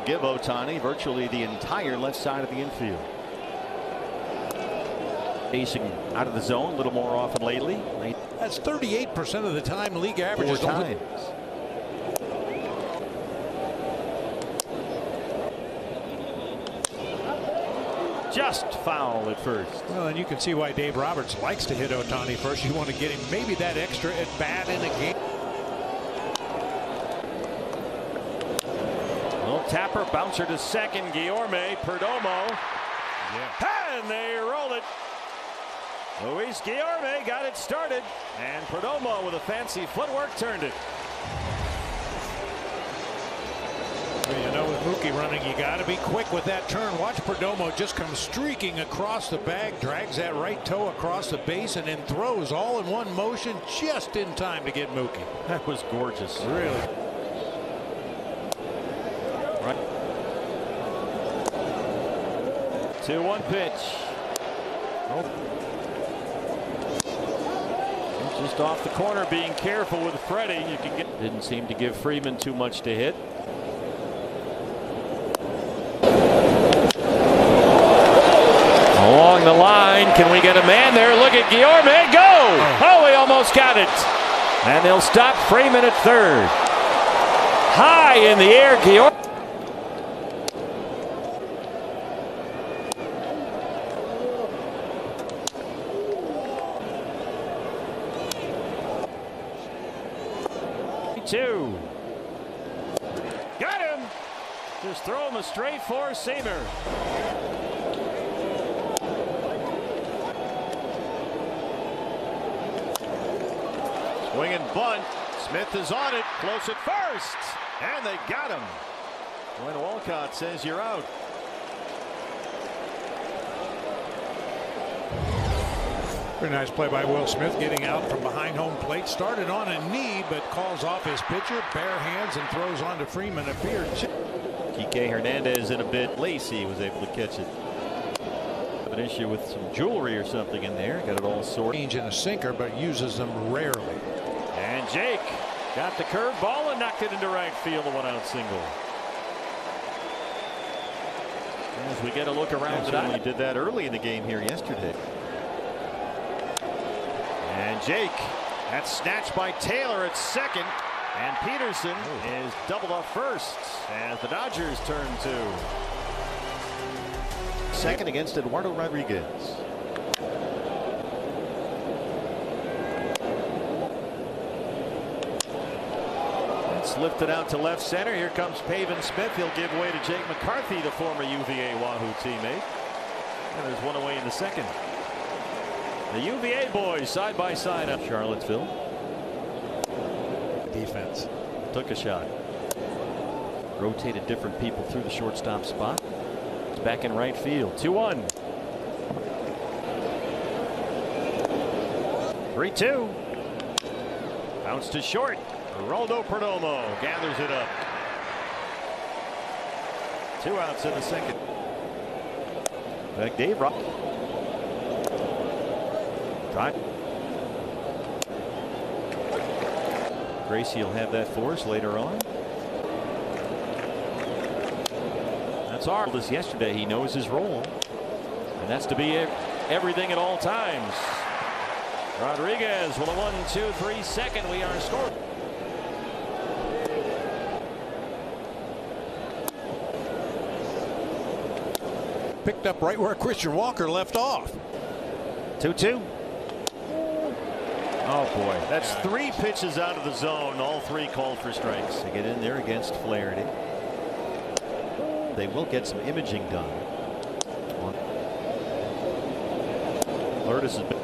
will give Ohtani virtually the entire left side of the infield. Facing out of the zone a little more often lately. That's 38% of the time. League average 4 is times. Just foul at first. Well, and you can see why Dave Roberts likes to hit Ohtani first. You want to get him maybe that extra at bat in a game. Little tapper, bouncer to second. Guillorme, Perdomo. Yeah. And they roll it. Luis Guillorme got it started. And Perdomo with a fancy footwork turned it. Well, you know, with Mookie running, you got to be quick with that turn. Watch Perdomo just come streaking across the bag, drags that right toe across the base, and then throws all in one motion just in time to get Mookie. That was gorgeous. Really. Right. 2-1 pitch. Just off the corner, being careful with Freddie. You can get. Didn't seem to give Freeman too much to hit. Along the line, can we get a man there? Look at Guillorme go! Oh, he almost got it. And they'll stop Freeman at third. High in the air, Guillorme. Two. Got him. Just throw him a straight four-seamer. Swing and bunt. Smith is on it. Close at first. And they got him. Glenn Walcott says you're out. Very nice play by Will Smith, getting out from behind home plate. Started on a knee, but calls off his pitcher. Bare hands and throws on to Freeman. Appeared. Kike Hernandez in a bit. Lacey was able to catch it. An issue with some jewelry or something in there. Got it all sorted. Change in a sinker, but uses them rarely. And Jake got the curve ball and knocked it into right field. A one-out single. As we get a look around the diamond, he did that early in the game here yesterday. And Jake, that's snatched by Taylor at second. And Peterson is doubled up first as the Dodgers turn to second against Eduardo Rodriguez. It's lifted out to left center. Here comes Pavin Smith. He'll give way to Jake McCarthy, the former UVA Wahoo teammate. And there's one away in the second. The UVA boys side by side up Charlottesville. Defense. Took a shot. Rotated different people through the shortstop spot. It's back in right field. 2-1. 3-2. Bounce to short. Geraldo Perdomo gathers it up. 2 outs in the second. Back Dave Rock. Right. Gracie will have that for us later on. That's our this yesterday. He knows his role, and that's to be everything at all times. Rodriguez with a 1-2-3 second. We are scoring. Picked up right where Christian Walker left off. 2-2. Oh boy, that's 3 pitches out of the zone. All 3 called for strikes. They get in there against Flaherty. They will get some imaging done. Lourdes has been.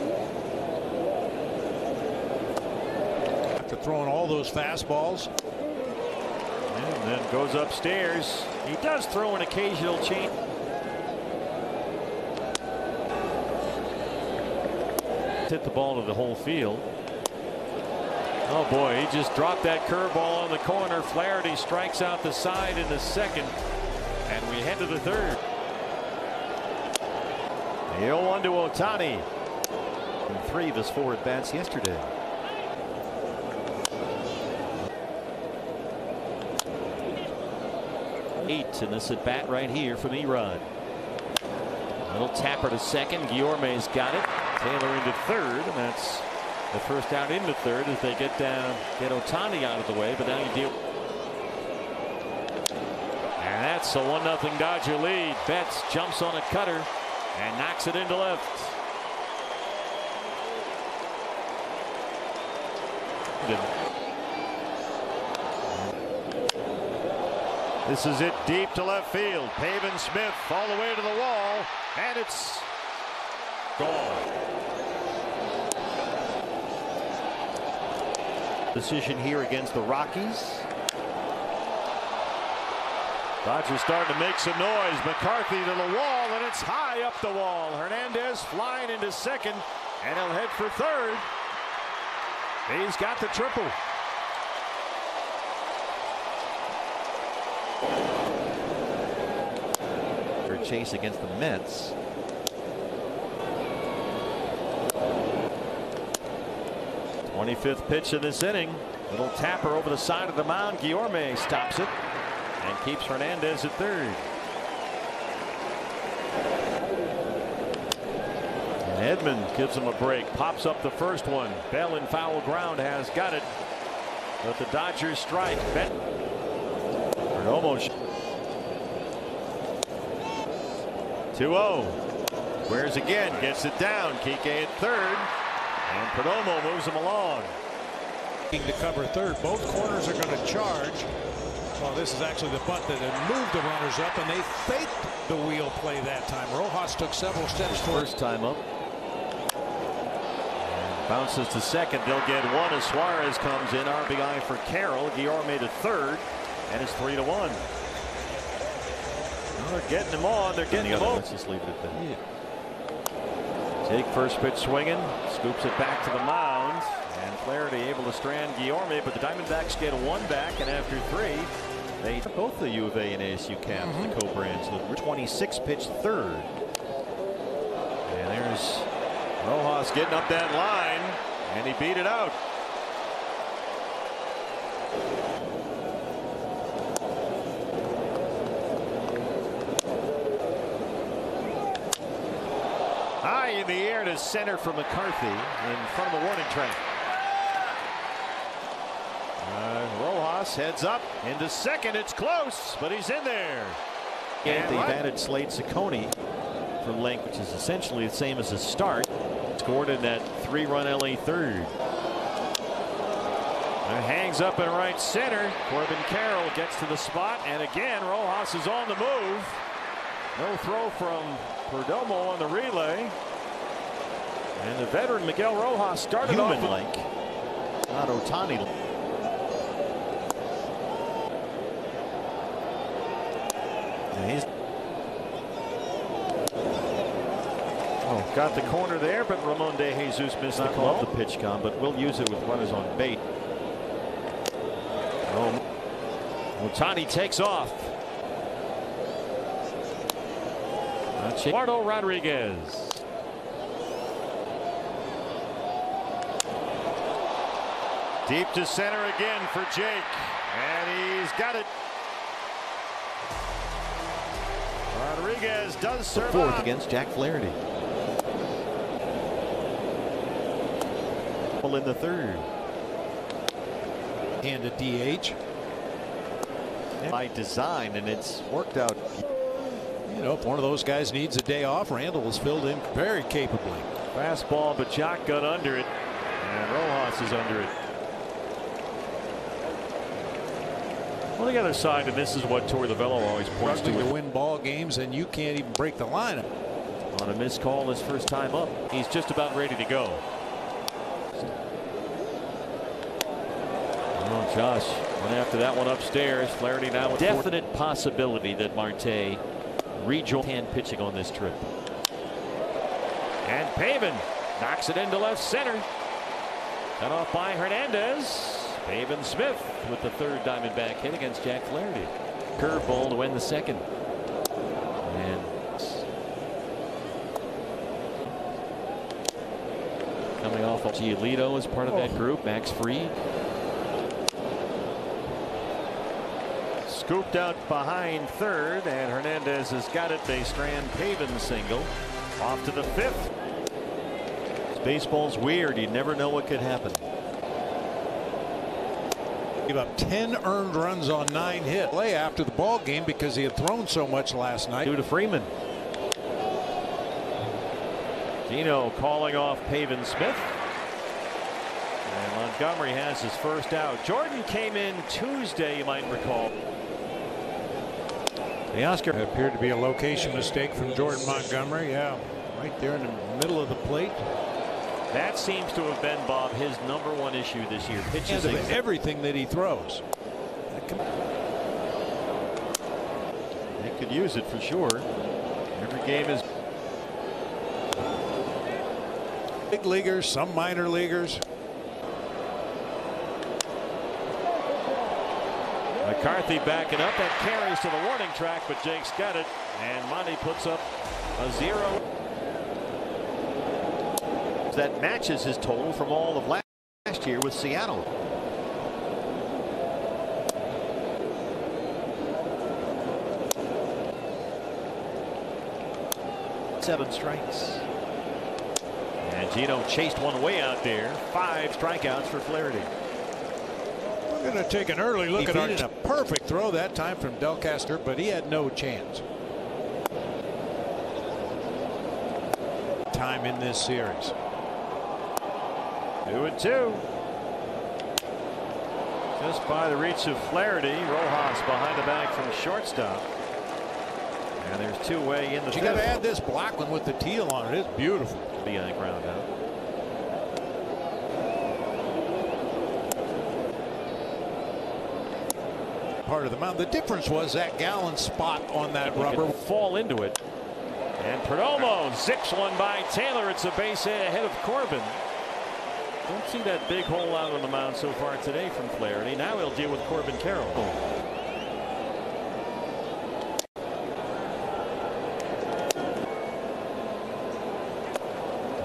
After throwing all those fastballs. And then goes upstairs. He does throw an occasional change. Hit the ball to the whole field. Oh boy, he just dropped that curveball on the corner. Flaherty strikes out the side in the second, and we head to the third. The 0-1 to Ohtani. And 3 of his 4 at bats yesterday. 8 in this at bat right here from Erod. Little tapper to second. Guillorme's got it. Taylor into third, and that's the first out into third as they get Ohtani out of the way. But now you deal. And that's a 1-0 Dodger lead. Betts jumps on a cutter and knocks it into left. This is it deep to left field. Pavin Smith all the way to the wall, and it's gone. Decision here against the Rockies. Dodgers starting to make some noise. McCarthy to the wall, and it's high up the wall. Hernandez flying into second, and he'll head for third. He's got the triple. Chase against the Mets. '25th pitch of this inning. Little tapper over the side of the mound. Guillorme stops it and keeps Hernandez at third. And Edman gives him a break. Pops up the first one. Bell in foul ground has got it. But the Dodgers strike. Almost 2-0. Squares again, gets it down. Kike at third, and Perdomo moves him along. To cover third, both corners are going to charge. Well, this is actually the bunt that had moved the runners up, and they faked the wheel play that time. Rojas took several steps forward. First time up. And bounces to second. They'll get one as Suarez comes in. RBI for Carroll. Guillorme to third, and it's 3-1. They're getting them on. They're getting them on. Let's just leave it at that. Yeah. Take first pitch swinging. Scoops it back to the mound. And Flaherty able to strand Guillorme, but the Diamondbacks get one back, and after three, they both the U of A and ASU caps, the co-brands. 26 pitch third. And there's Rojas getting up that line, and he beat it out. High in the air to center for McCarthy in front of the warning track. Rojas heads up into second. It's close, but he's in there. And they've added Slade Ciccone for length, which is essentially the same as a start. Scored in that 3-run LA third. And hangs up in right center. Corbin Carroll gets to the spot, and again Rojas is on the move. No throw from Perdomo on the relay. And the veteran Miguel Rojas started off like not Ohtani. Got the corner there, but Ramon De Jesus missed the call. The pitch come, but we'll use it with runners on bait. Ohtani takes off. Eduardo Rodriguez. Deep to center again for Jake, and he's got it. Rodriguez does survive. Fourth against Jack Flaherty. In the third. And a DH. By design, and it's worked out. You know, if one of those guys needs a day off, Randall was filled in very capably. Fastball, but Jock got under it, and Rojas is under it. On the other side, and this is what Torey Lovullo always points to win ball games, and you can't even break the lineup. On a missed call his first time up, he's just about ready to go. Oh, Josh went after that one upstairs. Flaherty now with definite possibility that Marte rejoin hand pitching on this trip. And Pavin knocks it into left center. Cut off by Hernandez. Pavin Smith with the third Diamondback hit against Jack Flaherty. Curveball to win the second. And coming off of Giolito as part of that group. Max Fried. Scooped out behind third, and Hernandez has got it. They strand Pavin single. Off to the fifth. Baseball's weird. You never know what could happen. Gave up 10 earned runs on 9 hits. Play after the ball game because he had thrown so much last night. Due to Freeman. Dino calling off Pavin Smith. And Montgomery has his first out. Jordan came in Tuesday, you might recall. The Oscar appeared to be a location mistake from Jordan Montgomery. Yeah, right there in the middle of the plate. That seems to have been, Bob, his #1 issue this year. Pitches everything that he throws. They could use it for sure. Every game is. Big leaguers, some minor leaguers. McCarthy backing up. That carries to the warning track, but Jake's got it. And Monty puts up a 0. That matches his total from all of last year with Seattle. Seven strikes. And Gino chased one way out there. 5 strikeouts for Flaherty. We're going to take an early look at a perfect throw that time from Delcaster, but he had no chance. Time in this series. 2-2. Just by the reach of Flaherty. Rojas behind the bag from shortstop. And there's 2-way in the fifth. You got to add this black one with the teal on it. It's beautiful. Be on the ground out. Part of the mound. The difference was that Gallen spot on that rubber. Fall into it. And Perdomo zips one by Taylor. It's a base hit ahead of Corbin. Don't see that big hole out on the mound so far today from Flaherty. Now he'll deal with Corbin Carroll.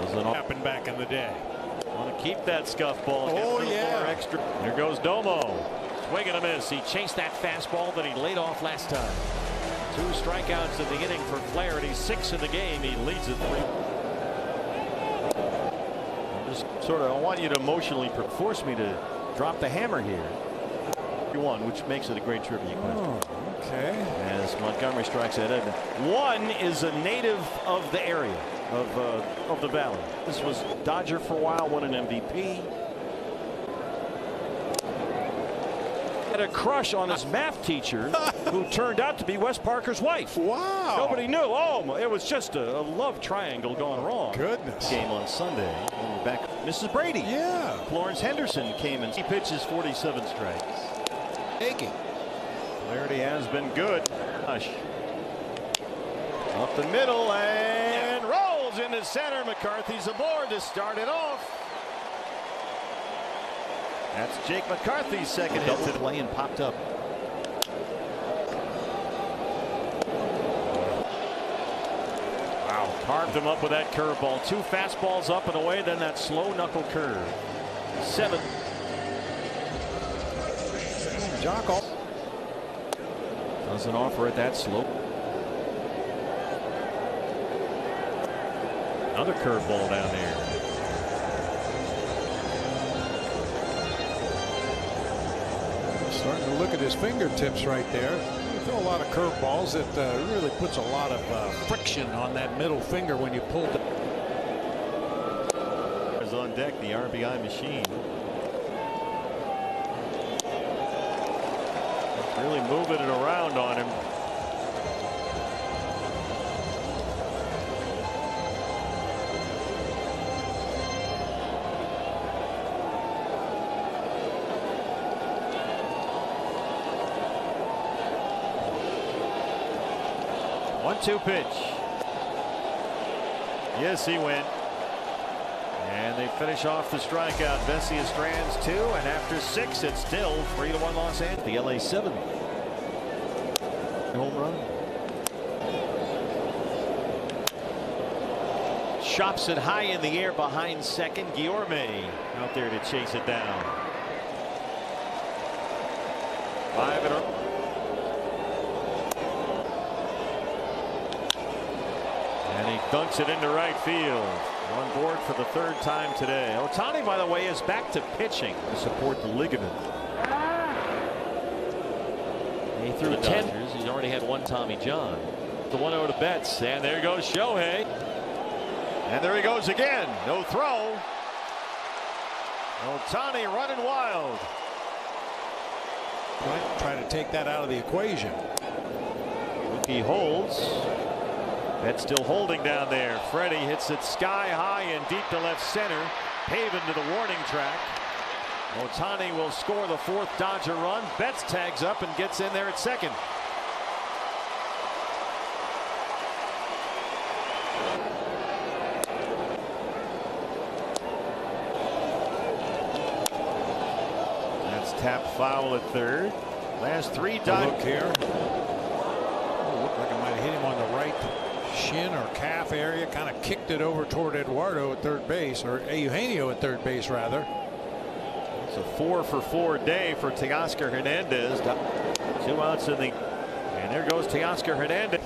Doesn't happen back in the day. Want to keep that scuff ball. Oh yeah. Extra. Here goes Domo. Swing and a miss. He chased that fastball that he laid off last time. 2 strikeouts in the inning for Flaherty. 6 in the game. He leads it 3. Just sort of, I want you to emotionally force me to drop the hammer here. One, which makes it a great trivia question. Oh, okay. As Montgomery strikes at it. One is a native of the area of the Valley. This was Dodger for a while, won an MVP. Had a crush on his math teacher who turned out to be Wes Parker's wife. Wow. Nobody knew. Oh, it was just a love triangle gone wrong. Goodness. Game on Sunday. And we're back. Mrs. Brady. Yeah. Florence Henderson came in. He pitches 47 strikes. Taking. Flaherty has been good. Hush. Up the middle and rolls into center. McCarthy's aboard to start it off. That's Jake McCarthy's second hit to play and popped up. Wow, carved him up with that curveball. 2 fastballs up and away, then that slow knuckle curve. 7. Jock doesn't offer it that slope. Another curveball down there. Starting to look at his fingertips right there. You throw a lot of curveballs. It really puts a lot of friction on that middle finger when you pull it. Is on deck, the RBI machine. Really moving it around on him. One-two pitch. Yes, he went. And they finish off the strikeout. Vesia strands 2, and after 6, it's still 3-1 Los Angeles. The LA 7. Home run. Chops it high in the air behind second. Guillorme out there to chase it down. 5 in a row. dunks it into right field. On board for the third time today. Ohtani, by the way, is back to pitching to support the ligament. He threw 10. He's already had one Tommy John. The 1-0 to Betts, and there goes Shohei. And there he goes again. No throw. Ohtani running wild. Might try to take that out of the equation. He holds. Betts still holding down there. Freddie hits it sky high and deep to left center. Paving to the warning track. Ohtani will score the fourth Dodger run. Betts tags up and gets in there at second. That's tap foul at third. Last three Dodgers. Look here. Oh, looked like I might have hit him on the right shin or calf area. Kind of kicked it over toward Eduardo at third base, or Eugenio at third base rather. It's a 4-for-4 day for Teoscar Hernandez. 2 outs in the. And there goes Teoscar Hernandez.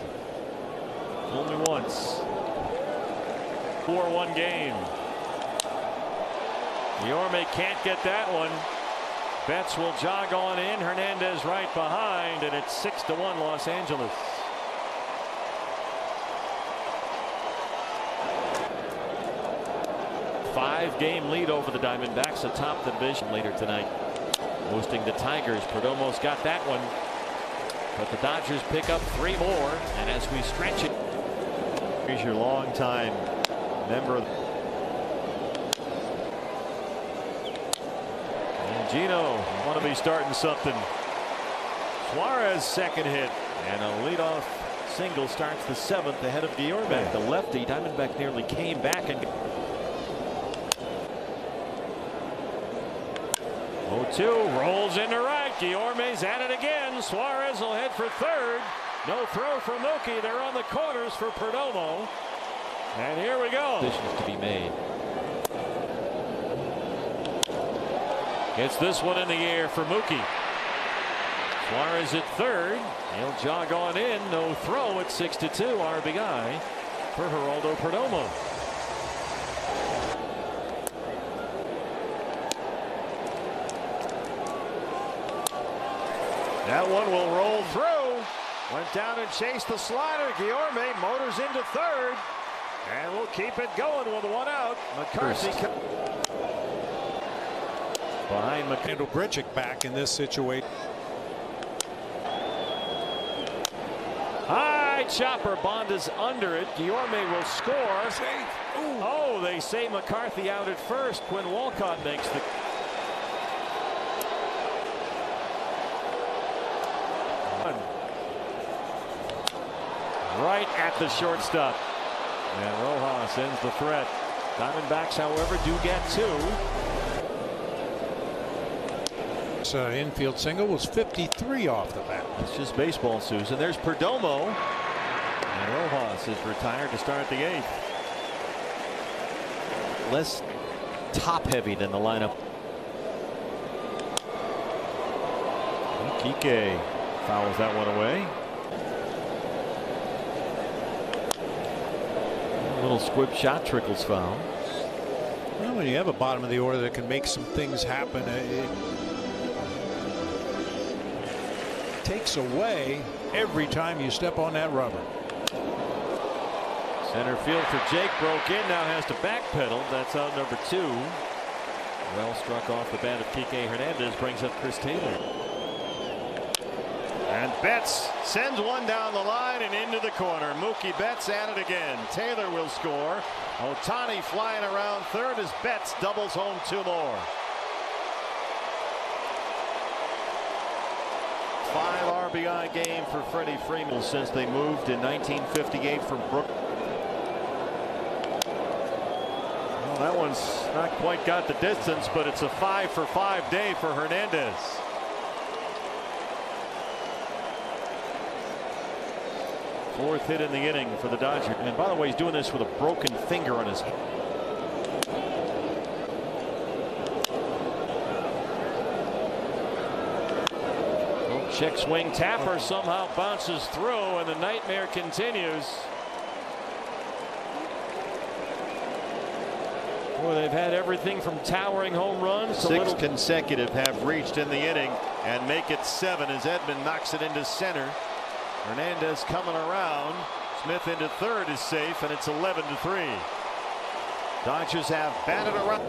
Only once. 4-1 game. Guillorme can't get that one. Betts will jog on in. Hernandez right behind, and it's 6-1 Los Angeles. Five-game lead over the Diamondbacks atop the division later tonight. Hosting the Tigers. Perdomo's got that one. But the Dodgers pick up 3 more. And as we stretch it. Here's your longtime member. And Gino want to be starting something. Suarez second hit. And a leadoff single starts the 7th ahead of Guillorme. The lefty. Diamondback nearly came back and. 0-2 rolls into right. Guillorme's at it again. Suarez will head for third. No throw for Mookie. They're on the corners for Perdomo. And here we go. Decisions to be made. Gets this one in the air for Mookie. Suarez at third. He'll jog on in. No throw at 6-2 RBI for Geraldo Perdomo. That one will roll through. Went down and chased the slider. Guillorme motors into third. And we'll keep it going with 1 out. McCarthy behind McCandle. Grichuk back in this situation. High chopper. Bond is under it. Guillorme will score. Oh, they say McCarthy out at first. Quinn Walcott makes the. Right at the shortstop. And Rojas ends the threat. Diamondbacks, however, do get 2. This infield single was 53 off the bat. It's just baseball, Susan. There's Perdomo. And Rojas is retired to start the 8th. Less top heavy than the lineup. Kike fouls that one away. A little squib shot trickles foul. Well, when you have a bottom of the order that can make some things happen, it takes away every time you step on that rubber. Center field for Jake broke in, now has to backpedal. That's out number 2. Well struck off the bat of Kike Hernandez, brings up Chris Taylor. And Betts sends one down the line and into the corner. Mookie Betts at it again. Taylor will score. Ohtani flying around third as Betts doubles home 2 more. 5 RBI game for Freddie Freeman since they moved in 1958 from Brooklyn. Well, that one's not quite got the distance, but it's a 5-for-5 day for Hernandez. Fourth hit in the inning for the Dodgers. And by the way, he's doing this with a broken finger on his head. Check swing. Tapper somehow bounces through, and the nightmare continues. Boy, they've had everything from towering home runs to six consecutive have reached in the inning and make it 7 as Edman knocks it into center. Hernandez coming around. Smith into third is safe, and it's 11-3. Dodgers have batted around.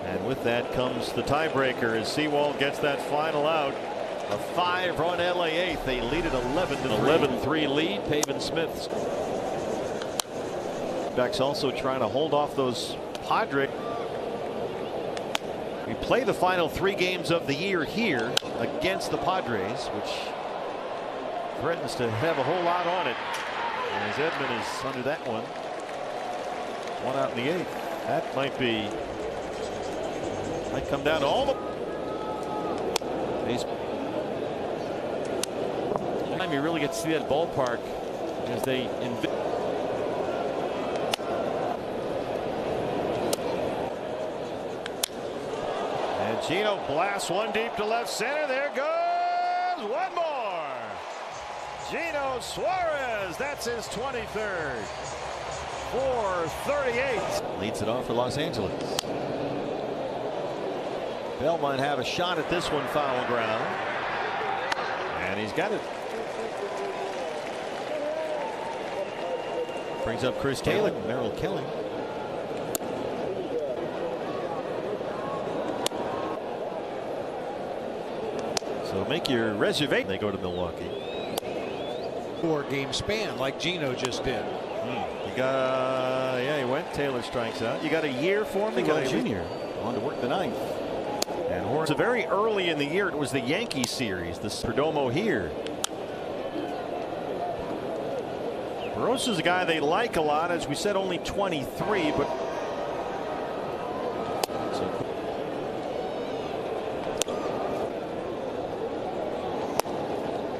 And with that comes the tiebreaker as Sewald gets that final out. A 5-run LA 8th. They lead it 11-3 lead. Pavin Smith. Diamondbacks also trying to hold off those Padres. We play the final 3 games of the year here against the Padres, which threatens to have a whole lot on it. As Edman is under that one. 1 out in the 8th. That might come down to all the time you really get to see that ballpark as they and Gino blasts one deep to left center. There goes one more. Gino Suarez, that's his 23rd. 438. Leads it off for Los Angeles. Bell might have a shot at this one. Foul ground. And he's got it. Brings up Chris Taylor. Merrill Kelly. So make your reservation. They go to Milwaukee. 4-game span like Gino just did. You got, yeah, he went. Taylor strikes out. You got a year for him. They got a junior on to work the 9th. And Horns, very early in the year, it was the Yankee series. The Perdomo here. Barosa's a guy they like a lot, as we said, only 23, but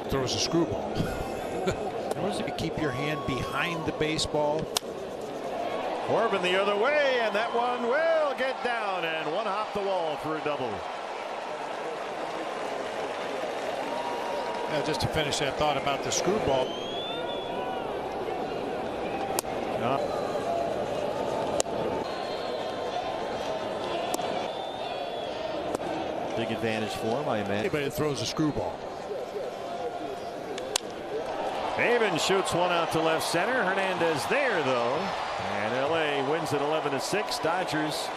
throws a screwball. You keep your hand behind the baseball. Corbin the other way, and that one will get down and one hop the wall for a double. Just to finish that thought about the screwball. Big advantage for him, I imagine. Anybody throws a screwball. Pavin shoots one out to left center. Hernandez there, though. And LA wins it 11-6. Dodgers